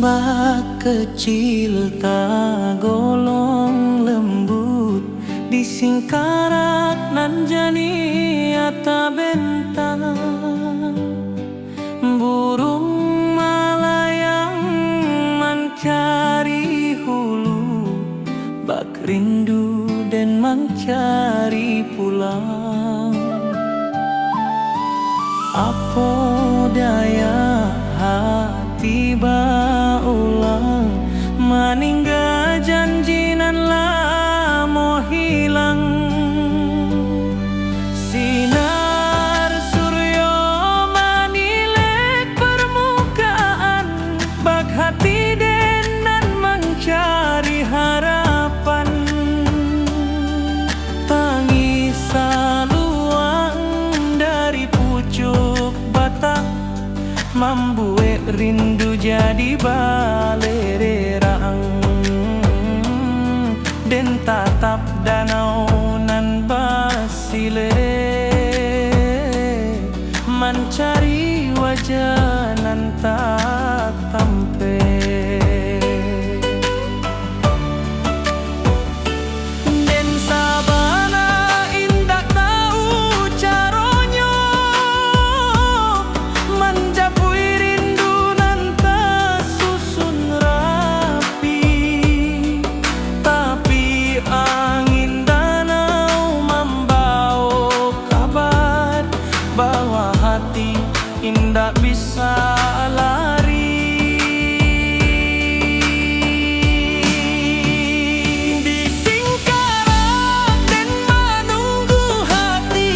Ombak kecil tak golong lembut di singkarak nan jani ata bentang. Burung malayang mencari hulu, bak rindu dan mencari pulang. Apa daya hati baulang maningga janjinan lah mau hilang. Sinar suryo manilek permukaan, bak hati denan mencari harapan. Tangis saluang dari pucuk batang, membuat rindu jadi balererang. Den tatap danau nan basile, mencari wajah nan tak tampe. Den sabana indak tahu caronyo menjapui rindu nan tersusun rapi. Tapi angin danau membawa kabar bahwa hati indak bisa lari. Di singkarak dan menunggu hati,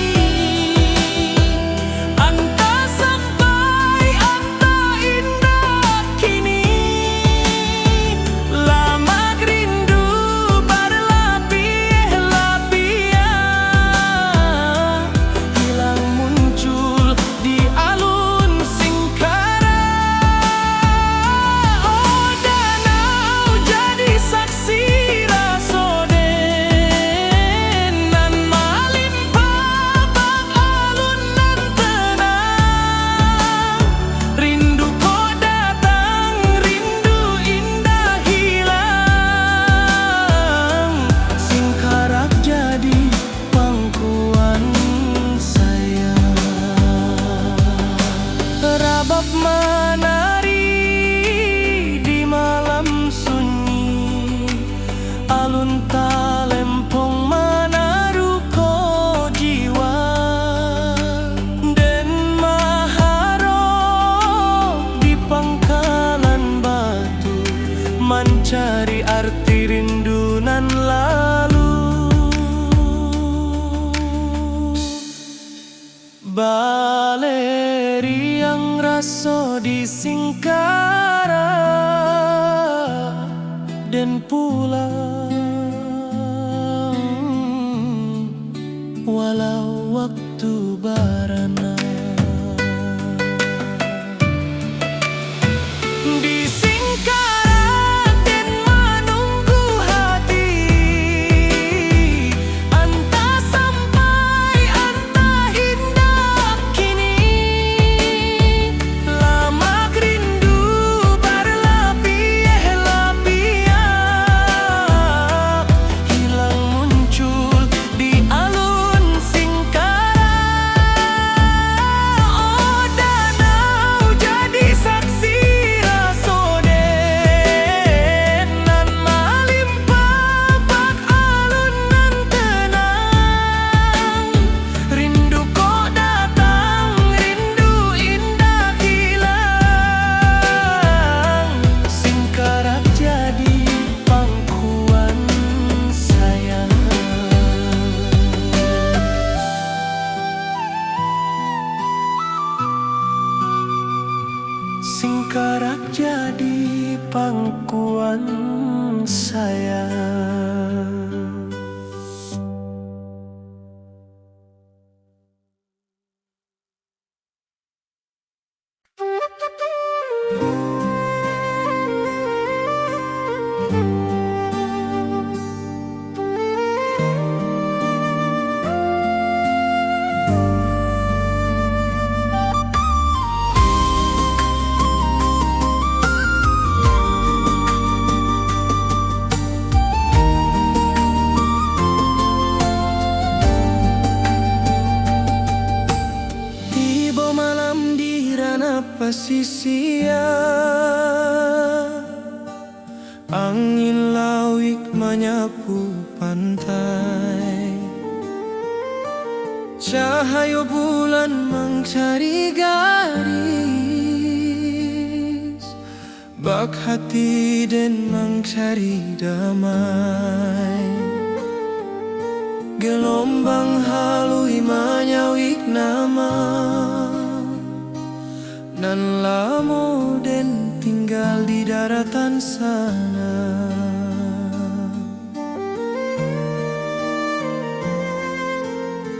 anta sampai anta indah kini. Lama rindu berlapis-lapis, hilang muncul di alun singkarak. Oh danau jadi saksi rasoden nan melimpah bak alun nan tenang. Rindu kau datang, rindu indah hilang. Singkarak jadi pangkuan saya. Rabab menari di malam sunyi, alun talempong menaruh ko jiwa. Dan maharok di pangkalan batu, mencari arti rindu nan lalu. Baleri yang raso di singkarak dan pulang walau waktu barana. Di singkarak dan menunggu hati, anta sampai anta indah kini. Lama rindu berlapis-lapis, hilang muncul di alun singkarak. Oh danau jadi saksi rasoden nan melimpah bak alun nan tenang. Rindu kau datang, rindu indah hilang. Singkarak jadi pangkuan saya. Singkarak jadi pangkuan saya. sia. Angin lawik menyapu pantai, cahaya bulan mencari garis, bak hati dan mencari damai. Gelombang halui menyawik nama, nan lamo den tinggal di daratan sana.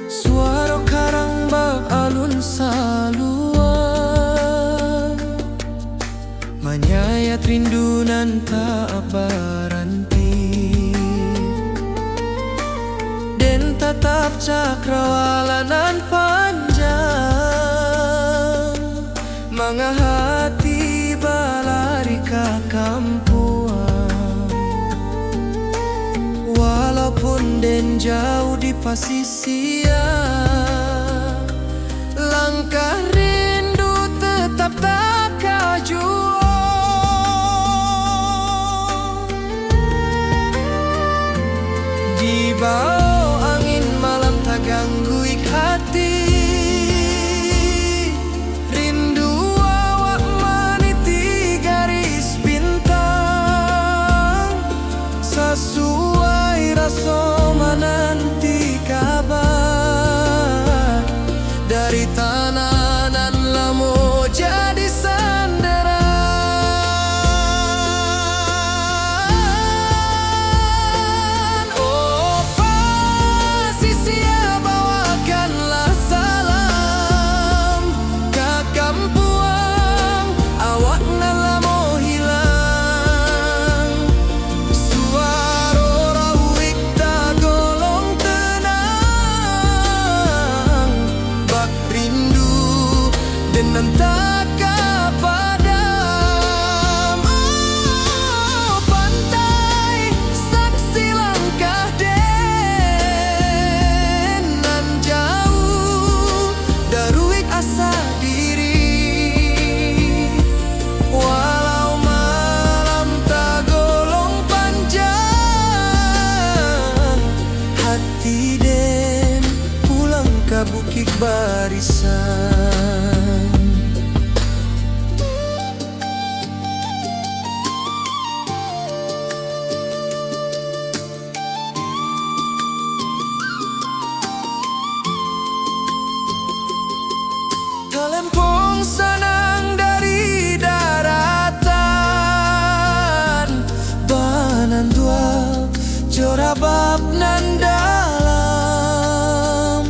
Suara karang bak alun saluan, menyayat rindu nan tak berhenti, den tatap cakrawala nan panjang, mengahati balari ke kampuan. Walaupun den jauh di pasisia, langkah rindu tetap tak kajuang. Di bawah angin malam tak ganggu hati, sesuai rasa menanti kabar dari tanah nan lamo jadi sandaran. Oh pasisia, bawakanlah salam ke kampuang, awak nan lamo hilang. Dan tak padam. Oh pantai, saksi langkah den nan jauh daruik asa diri. Walau malam tak golong panjang, hati den pulang ke bukit barisan. Lempung senang dari daratan, banan dua jorabab nan dalam.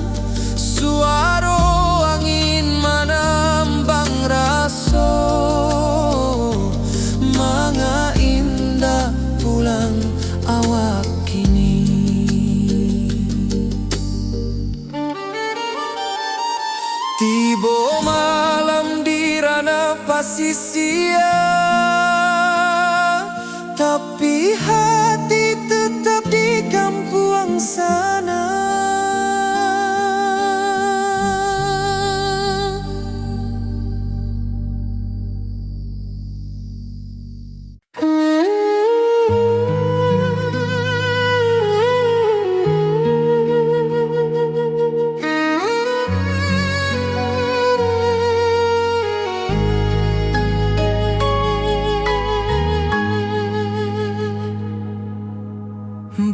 Suara angin menambang raso, manga indah pulang awak kini. Tiba malam di ranah pasisia, tapi hati tetap di kampuang sana.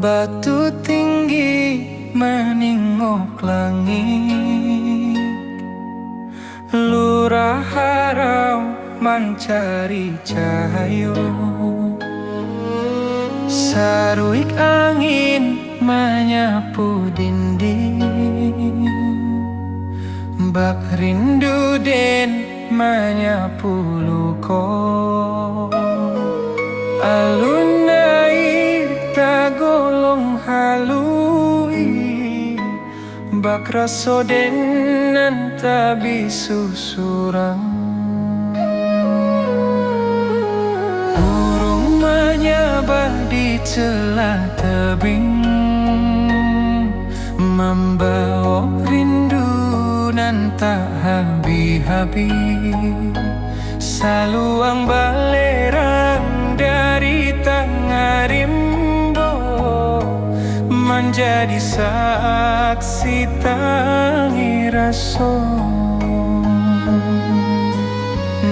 Batu tinggi meningok langit, lurah harau mencari cahaya. Saruik angin menyapu dinding, bak rindu den menyapu luka. Alun air tak golong halui, bak raso den nan tak bisu surang. Burung menyabak di celah tebing, membawa rindu nan tak habis-habis. saluang balerang dari tengah rimbo, menjadi saksi tangi raso.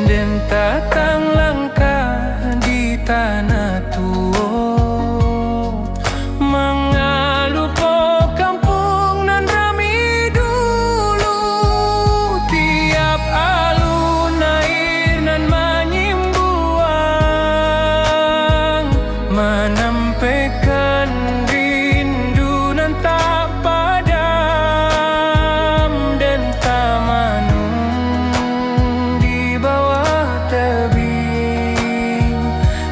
Dan tatang langkah di tanah tua, mengalupo kampung nan rami dulu. Tiap alun air nan menyimbuang, menampaikan rindu nan tak padam. Dan tamanung di bawah tebing,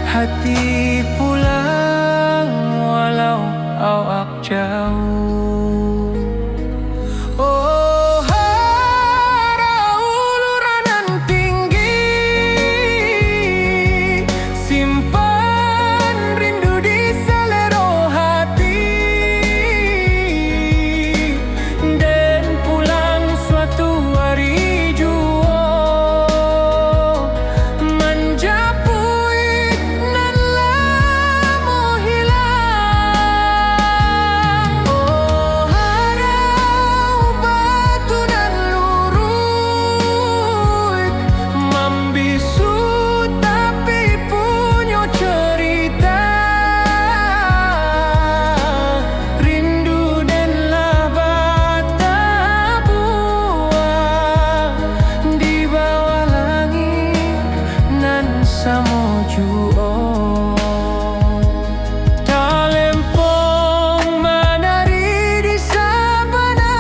hati pulang walau awak jauh. Oh, harau uluran tinggi, simpan rindu di selero hati. Dan pulang suatu hari jua, menjapui nan lamo hilang. Oh, harau batu nan lurut, membisu tapi punya cerita. Rindu danlah bata buah di bawah langit nan samojuo. Talempong menari di sabana,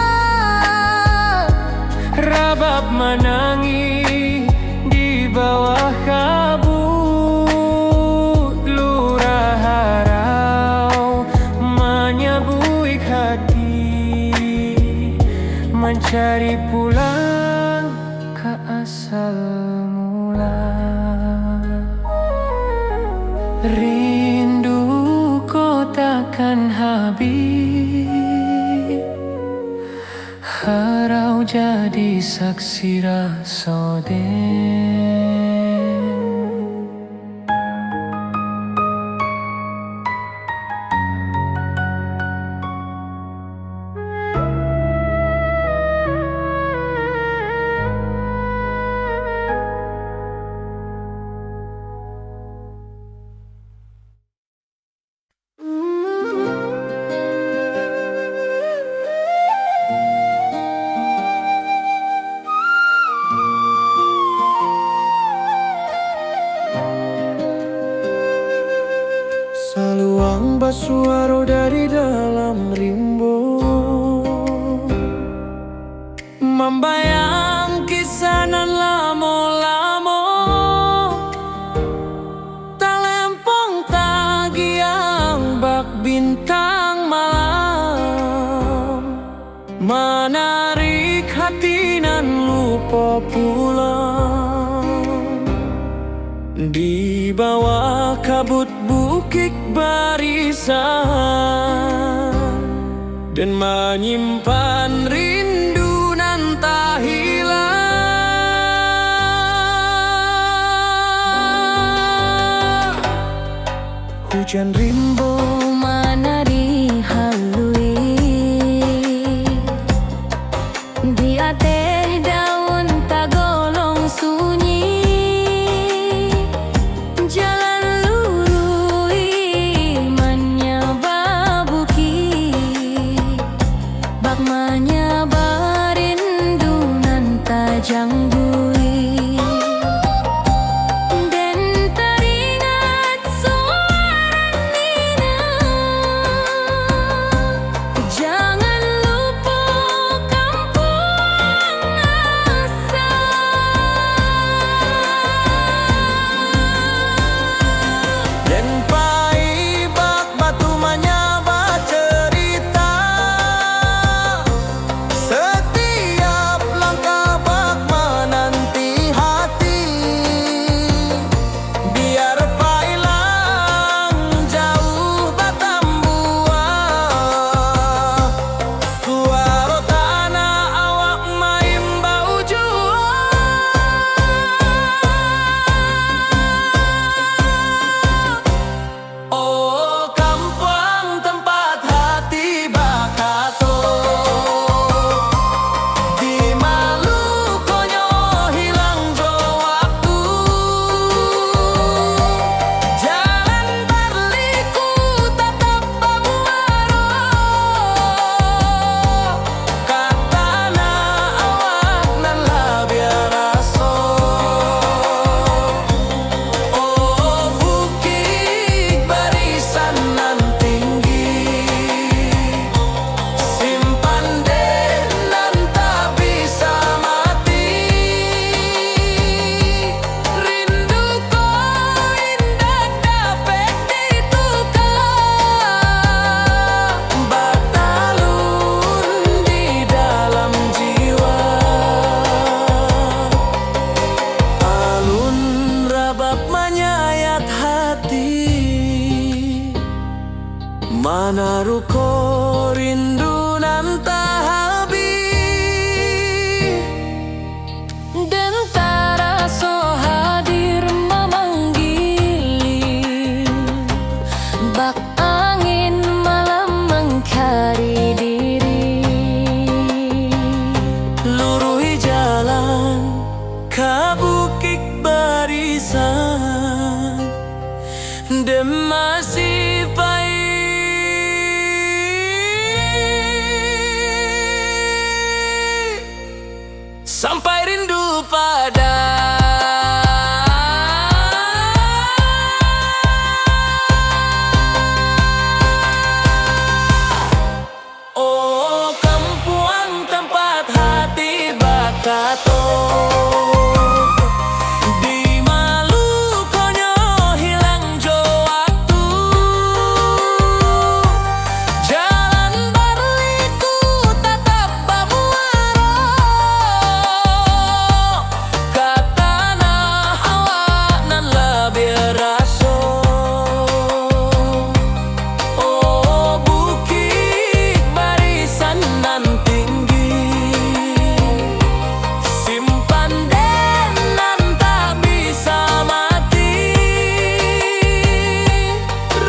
rabab menangi di bawah kabut. Lurah harau menyabuik hati, mencari pulang ke asal mula. Rinduku takkan habis, harau jadi saksi rasa den. Saluang basuaro dari dalam rimbo, membayang kisah nan lamo-lamo. Talempong tagiang bak bintang malam, menarik hati nan lupa pulang. Di bawah kabut bukit barisan, dan menyimpan rindu nan tak hilang. Hujan rimbo Menari halui di ateh daun tagolong sunyi. Jalan lurui menyababuki, bak menyabarindu nan tajang bui. Dan teringat suara nina Manaruko rindu nan tak habis, dan taraso hadir memanggili. Bak angin malam mengkari diri. luruhi jalan ka bukit barisan, demasi sampai rindu pada oh kampuang tempat hati bakato. Di Malukonyo hilang jo waktu, jalan berliku tatap bamuaro. Katana awak nan lebih raso. Oh bukit barisan nan tinggi, simpan den nan tak bisa mati.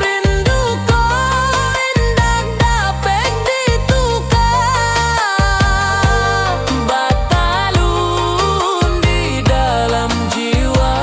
Rindu ko indak dapet ditukar, batalun di dalam jiwa.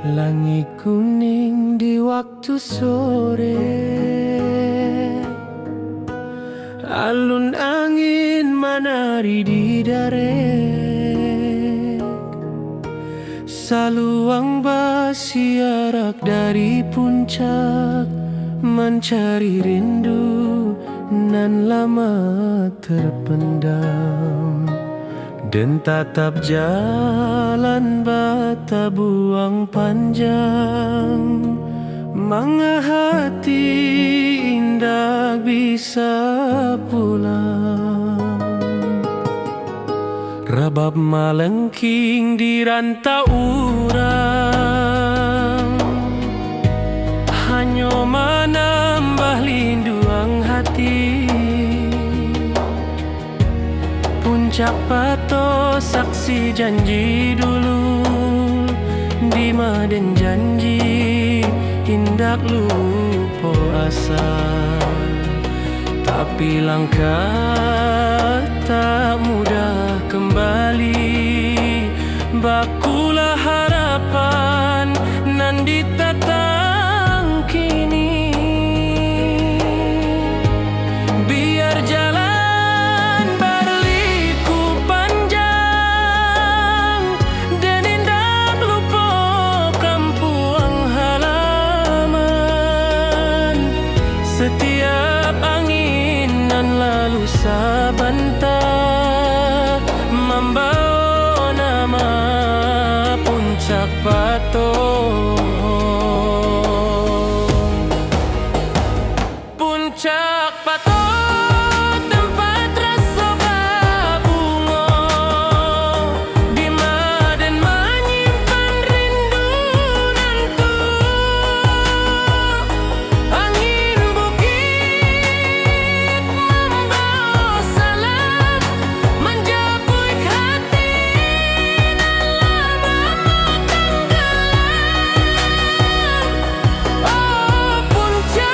Langit kuning di waktu sore, alun angin menari di darek, saluang basiarak dari puncak, mencari rindu nan lama terpendam. Dan tatap jalan bata buang panjang, manga hati indah bisa pulang. Rabab malengking di rantau urang, hanya menambah linduang hati. Puncak pato saksi janji dulu, di maden janji hindak lupa asa. Tapi langkah tak mudah kembali, bakulah harapan nan ditatang kini. Biar jalan setiap angin nan lalu sabanta, membawa nama puncak pato. Puncak pato tempat rasa babungo, di maden menyimpan rindu nantu. Angin bukit membawa salam, menjapui hati nan lama tenggelam. Oh puncak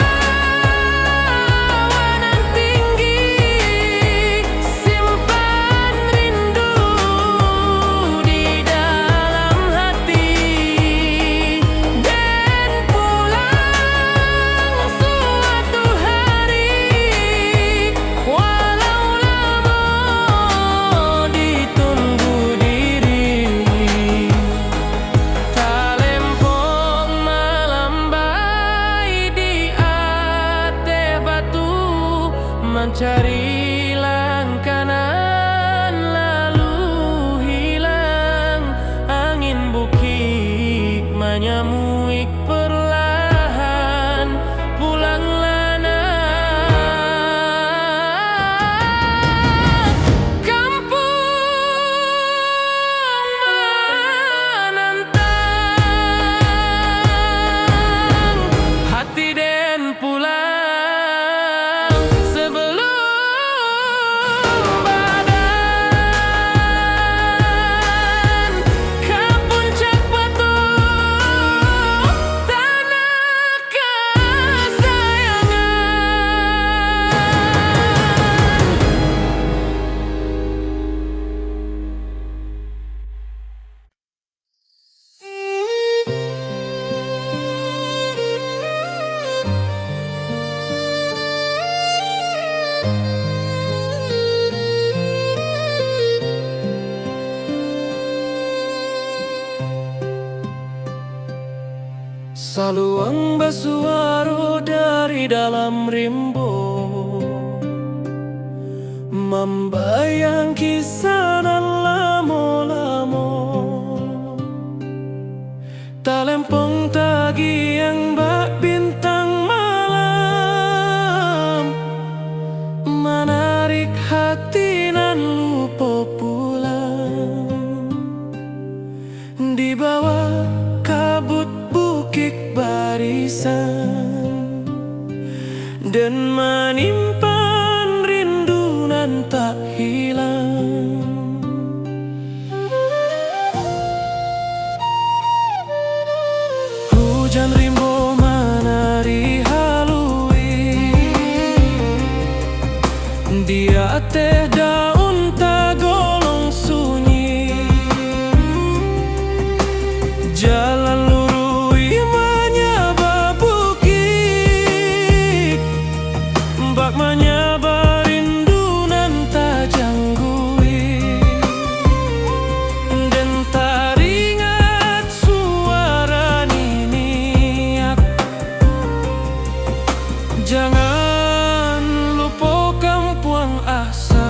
mencari langkanan, lalu hilang angin bukit menyamuik perlahan. Pulanglah nak, kampung menantang, hati den pulang saluang basuaro dari dalam rimbo, membayang kisah nan lamo-lamo, talempong tagi yang bak bintang malam, menarik hati nan lupa pulang. Di bawah kabut bukit barisan dan menyimpan rindu nan tak hilang. Hujan rimbo menari halui, dia teh daun tagolong sunyi, jalan lurui menyaba bukit, bak menyaba rindu nan tak janggui, dan teringat suara niniak. Jangan lupakan puang asa,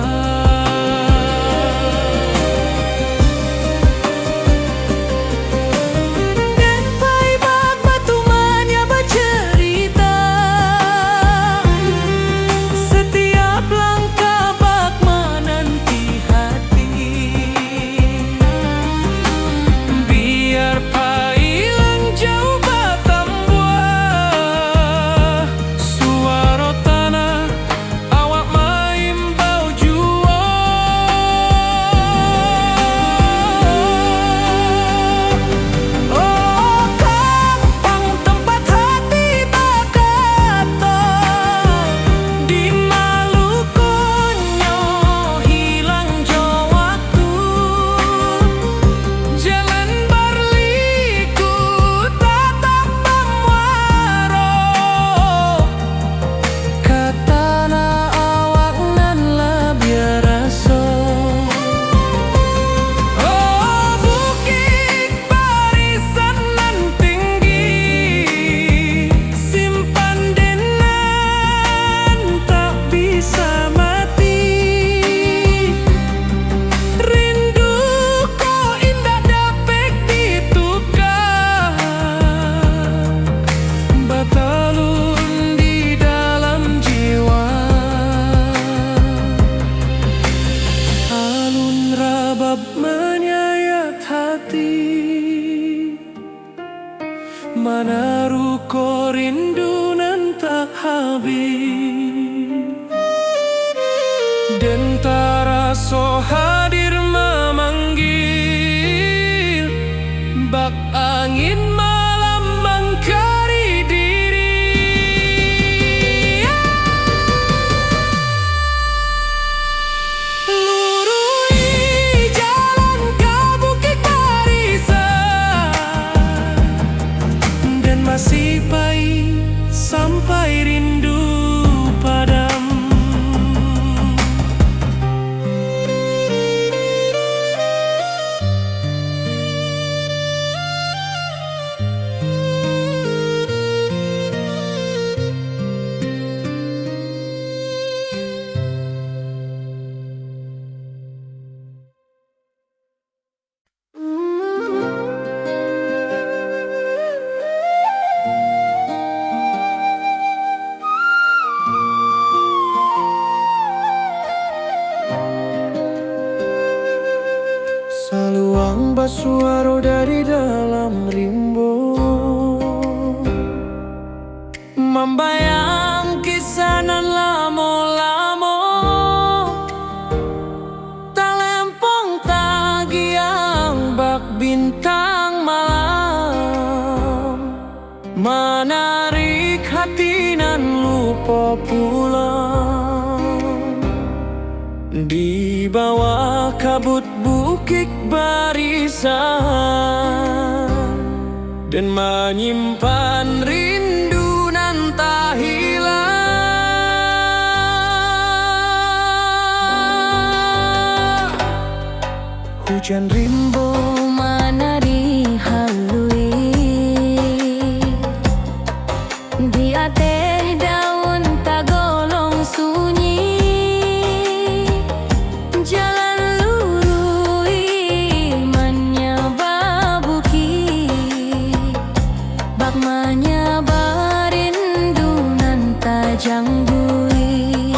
menyayat hati, menaruh rindu nan tak habis, dan taraso hadir memanggil, bak angin malam mengkari diri. Lurui jalan ke bukit barisan, dan masih pahit sampai rindu padam. Membawa suara dari dalam rimbo, membayang kisah nan lamo-lamo, talempong tagiang bak bintang malam, menarik hati nan lupa pulang. Di bawah kabut bukit barisan, dan menyimpan rindu nan tak hilang. Hujan rimbo Manari halui di ateh daun tagolong sunyi, jalan lurui manya babuki, bak manya barindu nan tajang bui.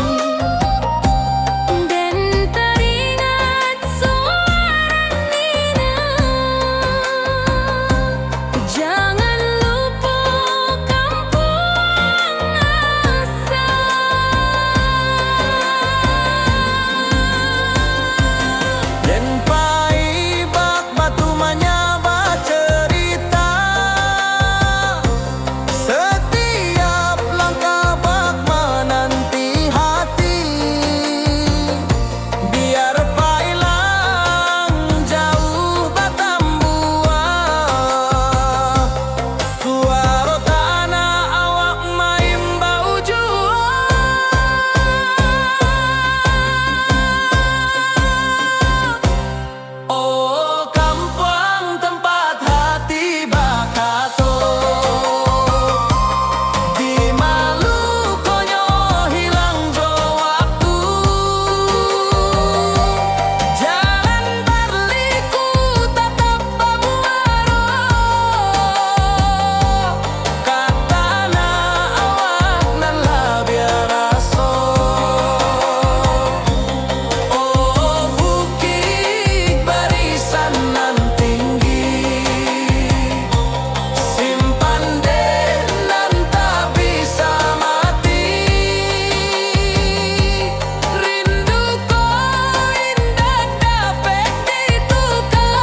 Den teringat suara Nina, jangan lupa kampung asal. dan pai bak batu menyaba cerita, setiap langkah bak menanti hati. Biar pailang jauh batambuah, suara tanah awak main bau jua. Oh kampung tempat hati bakato, di Malukonyo hilang jo waktu, jalan berliku tetap bamuaro, katana awak nan labiar aso. Oh bukit barisan nan tinggi, simpan den nan tak bisa mati. Rindu ko indah dapat ditukar,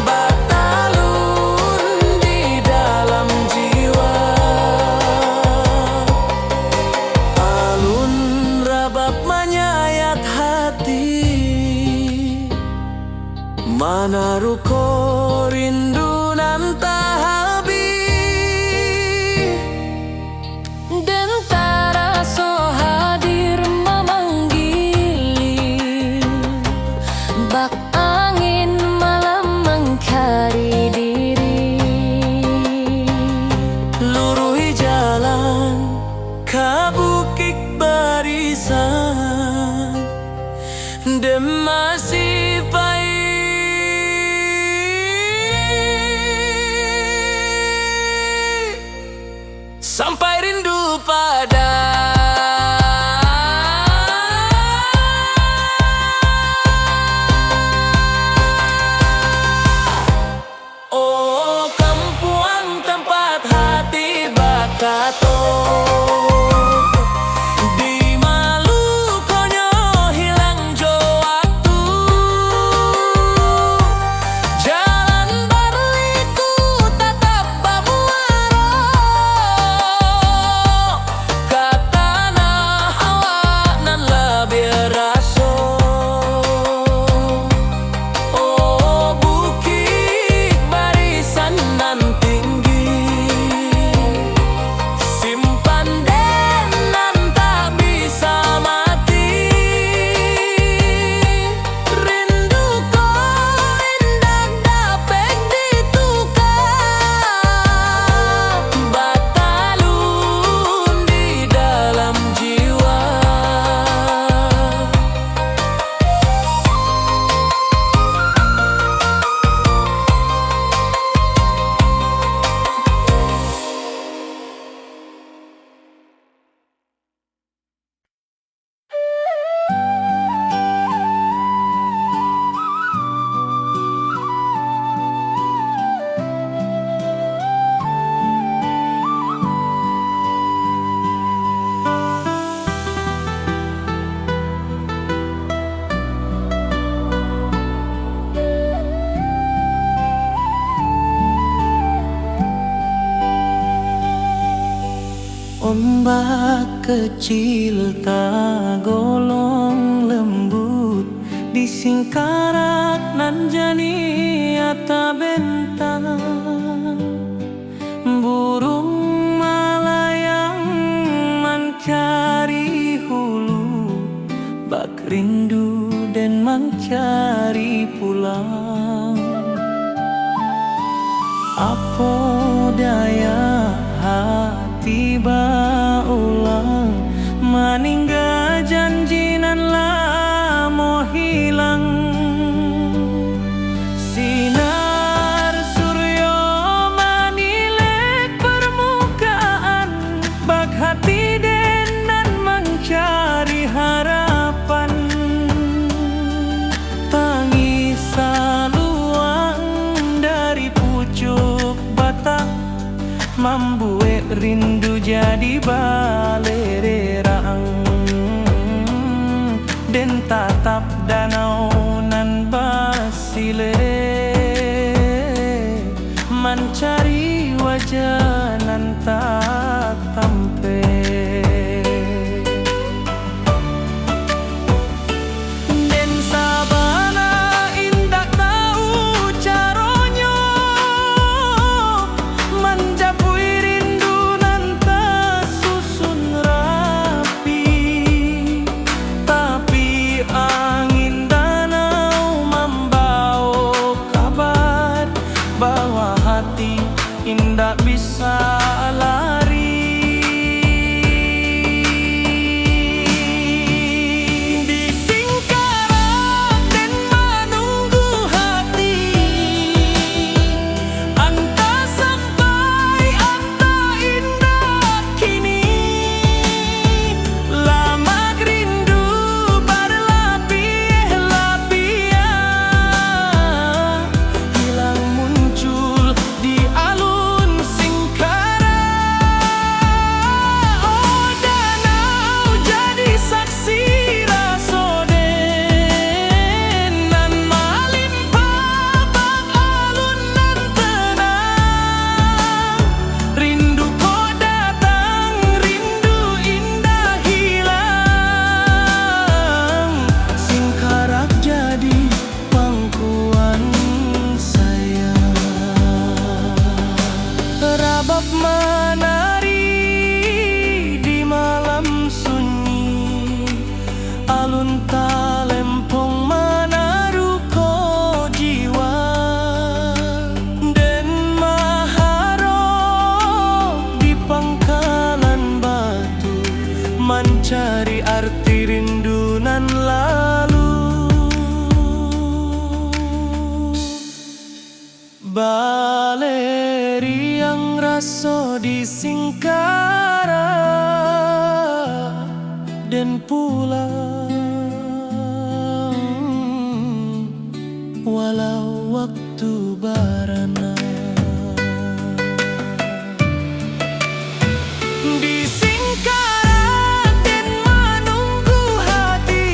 batalun di dalam jiwa. Alun rabab menyayat hati, mana ruko rindu nan tak habis. Dan taraso hadir memanggili, bak angin malam mengkari diri. Luruhi jalan ke bukit barisan, dan masih pahit sampai rindu pada oh kampung tempat hati bakato. Di Malukonyo hilang jo waktu, jalan berliku tetap bamuaro, katana awak nan labiar aso. Oh bukit barisan nan tinggi, simpan den Ombak kecil tagolong lembut di singkarak nan jani ata bentang. Burung malayang mencari hulu, bak rindu dan mencari pulang. Apa daya hati baulang maningga janji nan lamo hilang. Sinar suryo manilek permukaan, bak hati den nan mencari harapan. Tangis saluang dari pucuk batang, membuat rindu jadi balererang. Den tatap danau nan basile, mencari wajah nan tak tampe. Den sabana indak tahu caronyo, menjapui rindu nan tersusun rapi. Tapi angin danau membawa kabar bahwa hati indak bisa lari. Di singkarak den menunggu hati, anta sampai anta indah kini. Lama rindu berlapis-lapis, hilang muncul di alun singkarak. Oh danau jadi saksi rasoden nan malimpah, bak alun nan tenang. Rindu kau datang, rindu indah hilang. Singkarak jadi pangkuan saya. Rabab menari di malam sunyi, alun talempong menaruh ko jiwa. Den maharok di pangkalan batu, mencari arti rindu nan lalu. Baleri yang raso di singkarak dan pulang, walau waktu barana. Di singkarak den menunggu hati,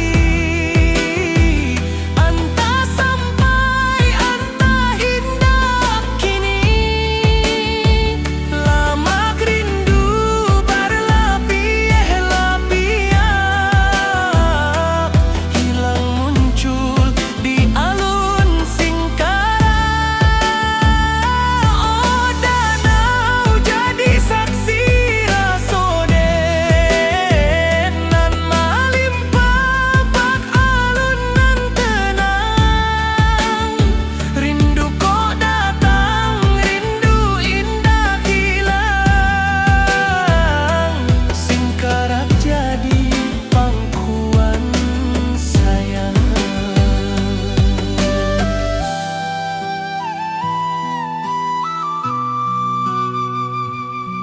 anta sampai anta indah kini. Lama rindu berlapis-lapis, hilang muncul di alun singkarak. Oh danau jadi saksi rasoden nan malimpah, bak alun nan tenang. Rindu kau datang, rindu indah hilang. Singkarak jadi pangkuan saya.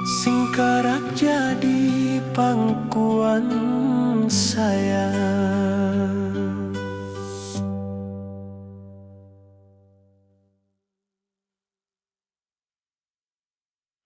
Singkarak jadi pangkuan saya.